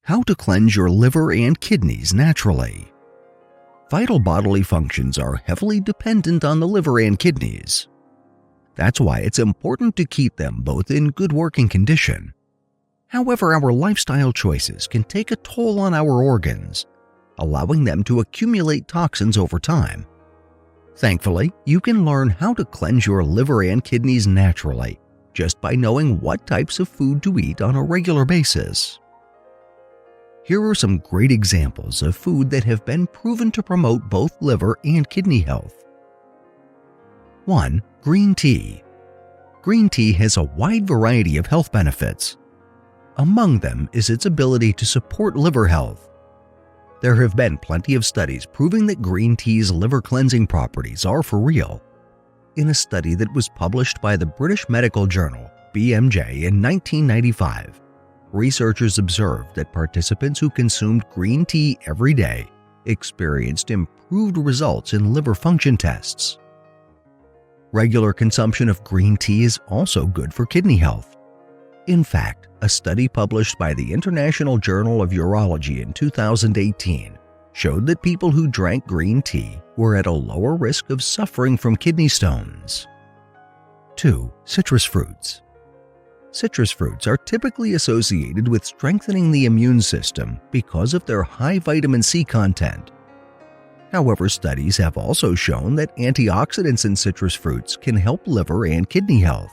How to cleanse your liver and kidneys naturally. Vital bodily functions are heavily dependent on the liver and kidneys. That's why it's important to keep them both in good working condition. However, our lifestyle choices can take a toll on our organs, allowing them to accumulate toxins over time. Thankfully, you can learn how to cleanse your liver and kidneys naturally just by knowing what types of food to eat on a regular basis. Here are some great examples of food that have been proven to promote both liver and kidney health. 1. Green tea. Green tea has a wide variety of health benefits. Among them is its ability to support liver health. There have been plenty of studies proving that green tea's liver cleansing properties are for real. In a study that was published by the British medical journal BMJ in 1995, researchers observed that participants who consumed green tea every day experienced improved results in liver function tests. Regular consumption of green tea is also good for kidney health. In fact, a study published by the International Journal of Urology in 2018 showed that people who drank green tea were at a lower risk of suffering from kidney stones. 2. Citrus fruits. Citrus fruits are typically associated with strengthening the immune system because of their high vitamin C content. However, studies have also shown that antioxidants in citrus fruits can help liver and kidney health.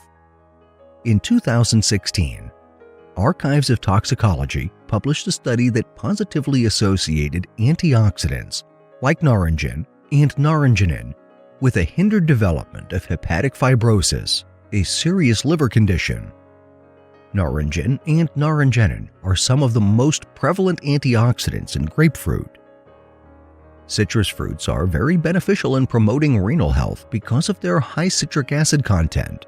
In 2016, Archives of Toxicology published a study that positively associated antioxidants like naringin and naringenin with a hindered development of hepatic fibrosis, a serious liver condition. Naringin and naringenin are some of the most prevalent antioxidants in grapefruit. Citrus fruits are very beneficial in promoting renal health because of their high citric acid content.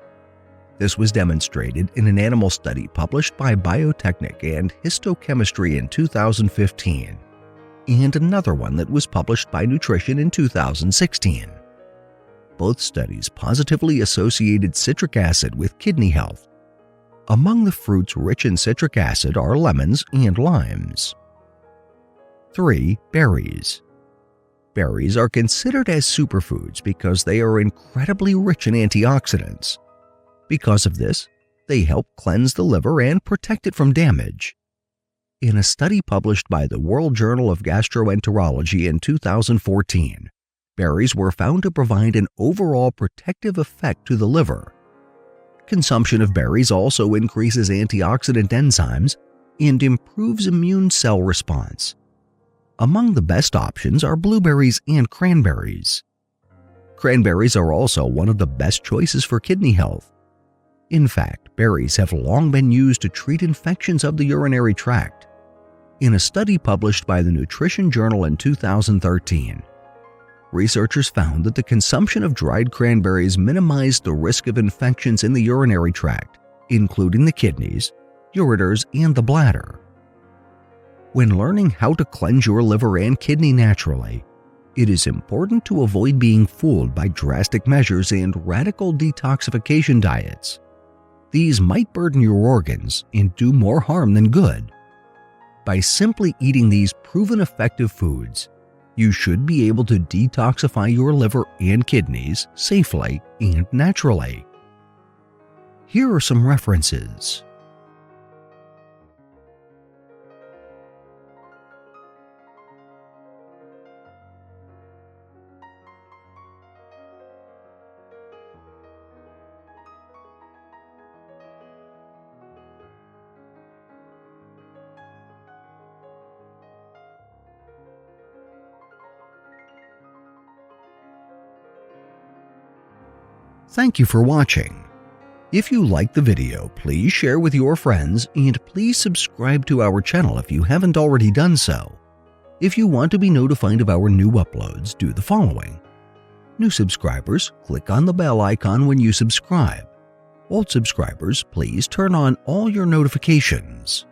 This was demonstrated in an animal study published by Biotechnic and Histochemistry in 2015, and another one that was published by Nutrition in 2016. Both studies positively associated citric acid with kidney health. Among the fruits rich in citric acid are lemons and limes. 3. Berries. Berries are considered as superfoods because they are incredibly rich in antioxidants. Because of this, they help cleanse the liver and protect it from damage. In a study published by the World Journal of Gastroenterology in 2014, berries were found to provide an overall protective effect to the liver. Consumption of berries also increases antioxidant enzymes and improves immune cell response. Among the best options are blueberries and cranberries. Cranberries are also one of the best choices for kidney health. In fact, berries have long been used to treat infections of the urinary tract. In a study published by the Nutrition Journal in 2013, researchers found that the consumption of dried cranberries minimized the risk of infections in the urinary tract, including the kidneys, ureters, and the bladder. When learning how to cleanse your liver and kidney naturally, it is important to avoid being fooled by drastic measures and radical detoxification diets. These might burden your organs and do more harm than good. By simply eating these proven effective foods, you should be able to detoxify your liver and kidneys safely and naturally. Here are some references. Thank you for watching. If you liked the video, please share with your friends and please subscribe to our channel if you haven't already done so. If you want to be notified of our new uploads, do the following. New subscribers, click on the bell icon when you subscribe. Old subscribers, please turn on all your notifications.